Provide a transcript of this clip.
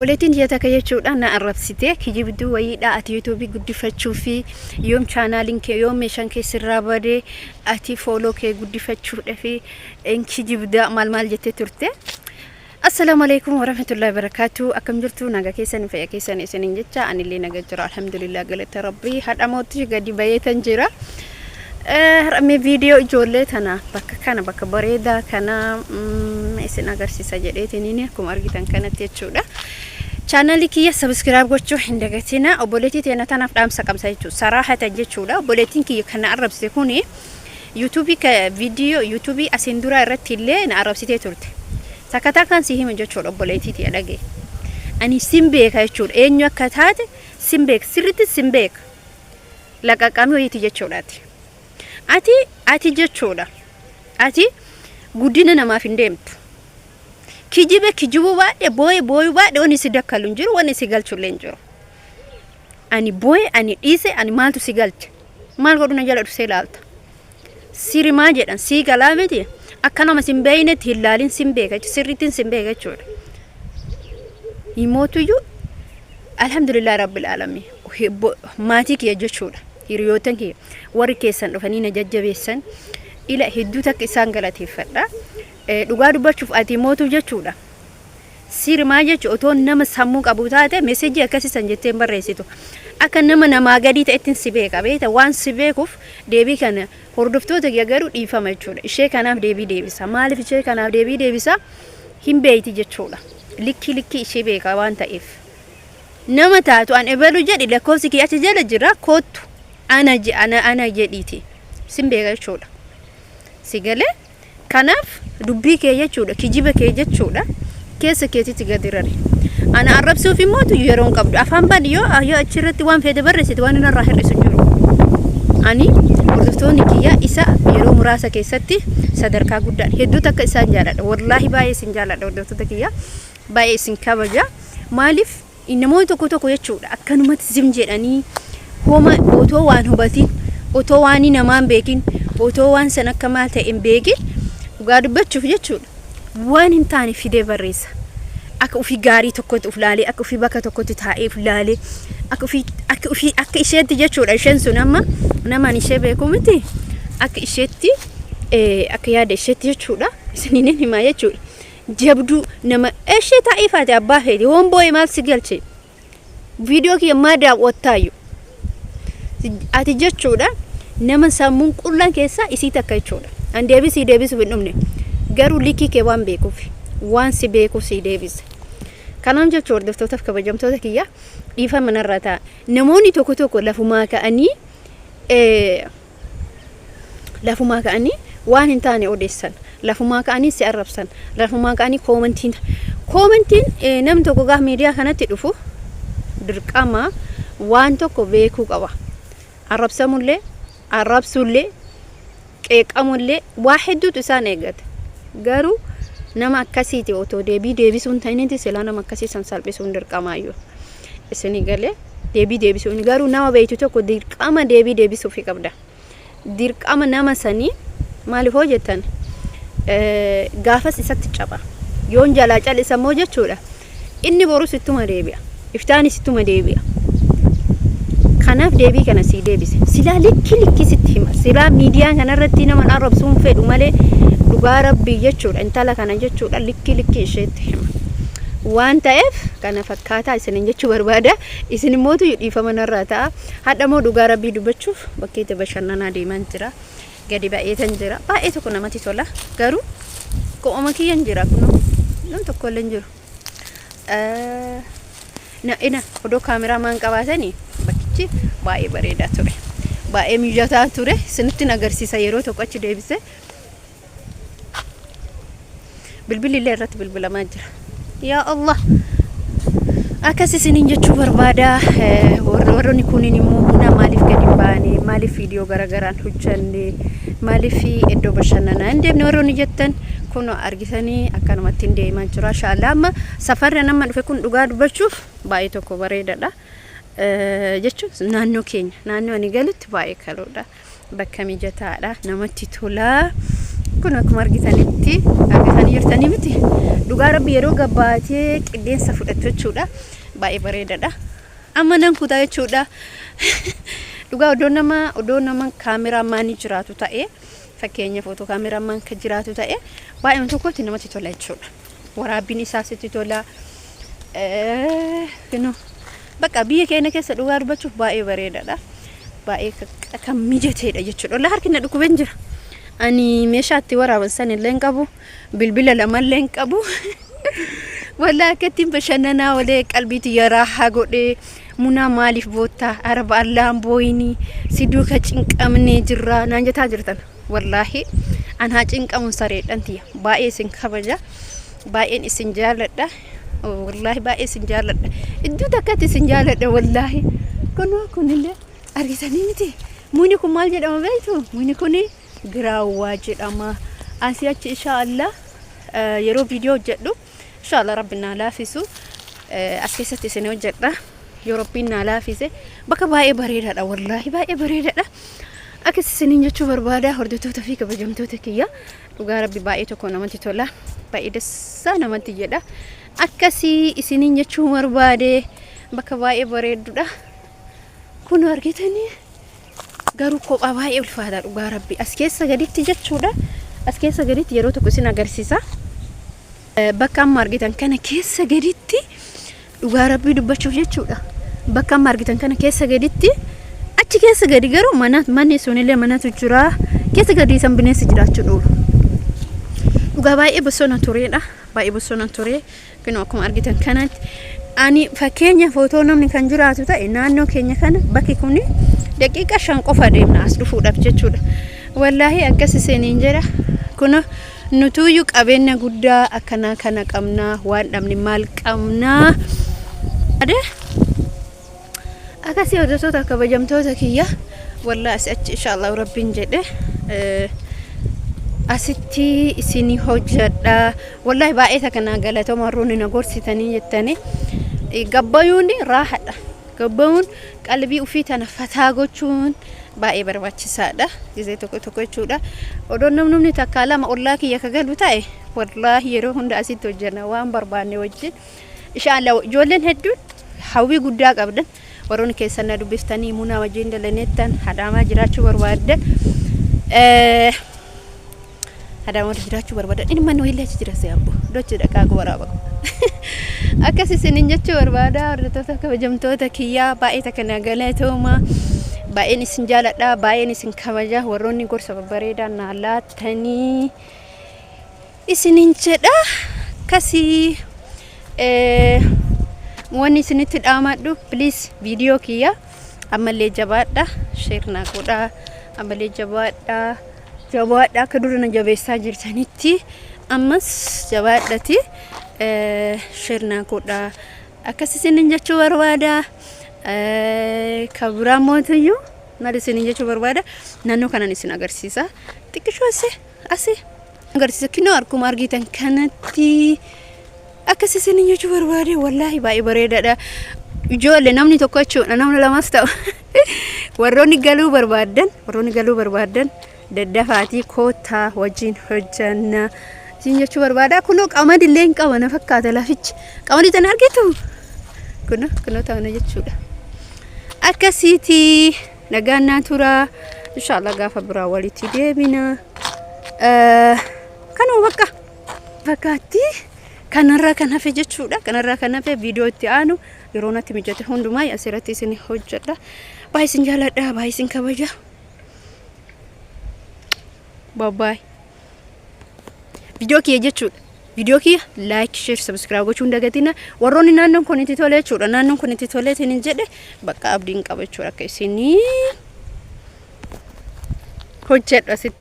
ولكن يتكيّشوا أنا أربسيتك يجيبوا ويدا أتيتو بيجودي فتشوفي يوم channelin كي يوم مشان كي سرابري أتي follow كي جودي فتشوف في إنك يجيبوا مال جت ترته السلام عليكم ورحمة الله وبركاته أكم جرتوا نجا كيسان في كيسان إسنين جتا أنا اللي نجا جرا الحمد لله قلت ربي هذا موتي قدي بيتن جرا رمي فيديو جولت أنا كان بريدة كان إسن أجر سجلت إني كم أرجع كانت تشودا channel كي سبسكرايب قوتشو حندقتنا أبولتي تنا تناف دام سكام سايتو صراحة تجتشودا أبولتين كي كنا عرب سكوني يوتيوبي كفيديو يوتيوبي أسندورا رتيلة نعرب سيتي تورت سكتا كان سيه من جتشودا أبولتي تيلاقي أني سيمبيك هيتشود إنيو كتاد سيمبيك سيرتي سيمبيك لكا كانوا يتجتشوداتي أتي جتشودا أتي قدنا نما فيندمت كيجيبوا بعد بوي بعد وني سيدك لنجر وني سيجال شلنجر أني بوي أني إيسه أني مالتو سيجالت مال قدنا جالو سيلالت سيري ما جدا سيجالا بدي أكنا ما سيمبينة هلالين سيمبيكا سيرتين سيمبيكا شور يموتو يو الحمد لله رب العالمين ماتيك يا جشور هيريوتن كي وركيسن رفنينا ججبيسن إلى هدوتك إسان غلطي فدا dhugaa dubbachuuf ati mootu jechuudha sirmaa jechuun otoo nama sammuu qabu taate meseejii akkasiisan jettee barreessitu akka nama gadi ta'ettiin si beeka beeta waan si beekuuf deebii kana hordoftoota garuu dhiifama jechuudha ishee kanaaf deebii deebisa maaliif ishee kanaaf deebii deebisa hin beeyti jechuudha likki ishee beeka waan ta'eef nama taatu an ebalu jedhi lakkoofsi kee achi jala jira kootu ana jedhiiti sin beeka jechuudha sigalee kanaaf dubbii kee jechuudha kijiba kee jechuudha keessa keetitti gadirare ana arrabsuuf immoo yeroon qabdu afaan baadiyoo ayyo achirratti waan fedhe barreessite waan irraa hir'isu jiru ani hordoftoonni kiyya isa yeroo muraasa keessatti sadarkaa guddaan hedduu takka isaan jaaladha wallahi baay'ee isin jaaladha hordoftoota kiyya baay'ee isin kabaja maaliif namoota tokko jechuudha akkanumatti zim jedhanii homa otoo waan hubatiin otoo waan namaan beekin otoo waan san akka maal ta'e hin beekin dhugaa dubbachuuf jechuudha waan hin taane fidee barreessa akka ofii gaarii tokkotti uflaalee akka ofii bakka tokkotti taa'ee uflaalee akka isheetti jechuudha isheen sun amma namaan ishee beeku miti akka isheetti akka yaada isheetti jechuudha isiniin himaa jechuudha jabduu nama ishee taa'ee faate abbaa feeti homboo'ee maal si galche viidiyoo kiyya maa daawwattaayu ati jechuudha nama sammuun qullan keessaa isii takka jechuudha an deebisi bidumne garuu likki kee waan beekuuf waan si beekuuf si deebise kanaan jechuudha hordoftootaf kabajamtoota kiyya dhiifa manarra ta'a namoonni tokko lafumaa ka'anii waan hin taane odeessan lafumaa ka'anii si arrabsan lafumaa ka'anii koomentiin namni tokko gaaf miidiyaa kanatti dhufu dirqama waan tokko beekuu qaba arrabsamullee arrabsullee qeeqamullee waa hedduutu isaan eeggate garuu nama akkasiiti otoo deebisuun ta'initti silaa nama akkasiisan salphisuun dirqamaayyuu isinii galee deebisuun garuu nama beeytu tokko dirqama deebisuuf qabda dirqama nama sanii maaliif hojjetan gaafas isatti caba yoon jalaa calisa moo jechuudha inni borus ittuma deebi'a iftaanis ittuma deebi'a kanaaf deebii kana si deebise silaa likki sitti hima silaa miidiyaa kanarratti nama arrabsuun fedhu malee dhugaa rabbii jechuudha intala kana jechuudha likki isheetti hima waan ta'eef kana fakkaataa isinin jechuu barbaada isin immoo dhiifama narraa ta'a hadha moo dhugaa rabbii dubbachuuf bakkeetti bashannanaa deeman jira gadi baay'eetan jira baay'ee tokko namatti tola garuu qo'oma kiyyan jira kunoo nam tokko illee jiru ina odoo kaameraa maan qabaatanii baay'ee bareedaa ture baay'ee mijataa ture isinitti agarsiisa yeroo tokko achi deebise bilbilillee irratti bilbilamaa jira yaa Allah akkas isiniin jechuu barbaada warroonni kunniin immoo huna maaliif gadi baane maaliif viidiyoo garagaraan hojjanne maaliif iddoo bashannanaa hin deemne warroonni jettan kun argisanii akkanumatti hin deemaa jira inshallah amma safarri nama dhufe kun dhugaa dubbachuuf baay'ee tokko bareedaadha jechuun naannoo ani galutti baay'ee kaloodha bakka mijataadha namatti tola kun akkuma argitanii jirtanii miti dhugaa rabbi yeroo gabbaatee qilleensa fudhatu jechuudha baay'ee bareedaadha amma nan kutaa jechuudha dhugaa odoo nama kaameraamaanii jiraatu ta'e fakkeenya footoo kaameramaan ka jiraatu ta'e baay'ee tokkotti namatti tola jechuudha waraabbiin isaa sitti tola bakka biyya keenya keessa dhugaa dubbachuuf baay'ee bareedaadha baay'ee kan mijateedha jechuudha wallahi harki na dhukubeen jira ani meeshaatti waraaban san illee qabu bilbila lamallee qabu wallahi akkattiin bashannanaa walee qalbiitti yaraahaa godhee muna maaliif boottaa araba allaan booyini siduu ka cinqamnee jirra naan jetaa jirtan wallahi an haa cinqamuun sareedhan tiya baay'ee isin kabaja baay'een isin jaaladha wallahi baay'ee isin jaaladha iddoo takkatti isin jaaladha wallahi kunillee argitanii miti muni kun maal jedhama beektu muni kun giraawwaa jedhama asii achi inshaallah yeroo viidiyoo hojjedhu inshaallah rabbi naa laafisu as keessatti isin hojjedha yoo rabbiin naa laafise bakka baay'ee bareedaadha wallahi baay'ee bareedaadha akkas isiniin jechuu barbaada hordoftoota fi kabajamtoota kiyya dhugaa rabbi baay'ee tokko namatti tola baay'ee dassaa namatti jedha akkasii isiniin jechuu barbaade bakka baay'ee bareedduudha kun argitanii garuu kophaa baay'ee ulfaata dhugaa rabbi as keessa gaditti jechuudha as keessa gaditti yeroo tokko isin agarsiisa bakka amma argitan kana keessa gaditti dhugaa rabbi dubbachuuf jechuudha bakka amma argitan kana keessa gaditti achi keessa gadi garuu manni sunillee manatu jira keessa gadi san bineensi jiraachuu dhoolu dhugaa baay'ee bosona tureedha baay'ee bosona turee kun akkuma argitan kanatti ani fakkeenya footoo namni kan jiraatu ta'e naannoo keenya kana bakki kun daqiiqa 5 qofa deemna as dhufuudhaaf jechuudha wallahi akkas isiniin jira kun nutuyyuu qabeenya guddaa akkana kana qabna waan dhabni maal qabna ade akasi hordoftoota kabajamtoota kiyya wallahi achi inshallah rabbiin jedhe asitti isini hojjedha wallahi baay'ee takana galatoma warroonni na gorsitanii jettanii gabbayuun raaxadha gabbayuun qalbii ufii tana fataa gochuun baay'ee barbaachisaadha gisee tokko jechuudha odoon namni takka lama ollaa kiyya ka galu ta'e wallahi yeroo hunda asitti hojjenna waan barbaanne wajjin inshallah ijoolleen hedduun hawwii guddaa qabdan warroonni keessan na dubbiftanii muna wajjin dalaneettan hadaamaa jiraachuu barbaaddan hadaamaa jiraachuu barbaaddan inni manni wayillee jira se'abbo dochi dhaqaa waraaba akkas isiniin jechuu barbaada hordoftoota kabajamtoota kiyyaa baay'ee takana galatooma baay'een isin jaaladha baay'een isin kabaja warroonni gorsa babbareedaa naa laattanii isiniin jedha kasii wanni isinitti dhaamadhu please viidiyoo kiyya ammallee jabaadha share naa godha ammallee jabaadha akka dura na jabeessaa jirtanitti ammas jabaadhati share naa godha akkas isiniin jechuu barbaada kabura mootiyyuu maal isiniin jechuu barbaada naannoo kanan isin agarsiisa xiqqishoo asii agarsiisa kinoo akkuma argitan kanatti akkas isiniin jechuu barbaade wallahi baay'ee bareedaadha ijoollee namni tokko jechuudha namni lamas ta'u warroonni galuu barbaadan daddafaatii koottaa wajjin hojjanna isin jechuu barbaada kunoo qamadii illee hin qabana fakkaata lafichi qamadii tan argitu kunoo ta'ana jechuudha akkasiiti nagaannaa tura inshallah gaafa biraa walitti deebina kanoo bakka fakkaatti kanarraa kan hafe jechuudha kanarraa kan hafe viidiyoo itti aanu yeroo natti mijate hundumaa asirratti isin hojjedha baay'ee isin jaaladha baay'ee isin kabaja bye viidiyoo kiyya jechuudha viidiyoo kiyya like share subscribe gochuun dagatina warroonni naannoon kun itti tole jechuudha naannoon kun itti tole isin jedhe bakka abdiin qaba jechuudha akka isin hojjedha asitti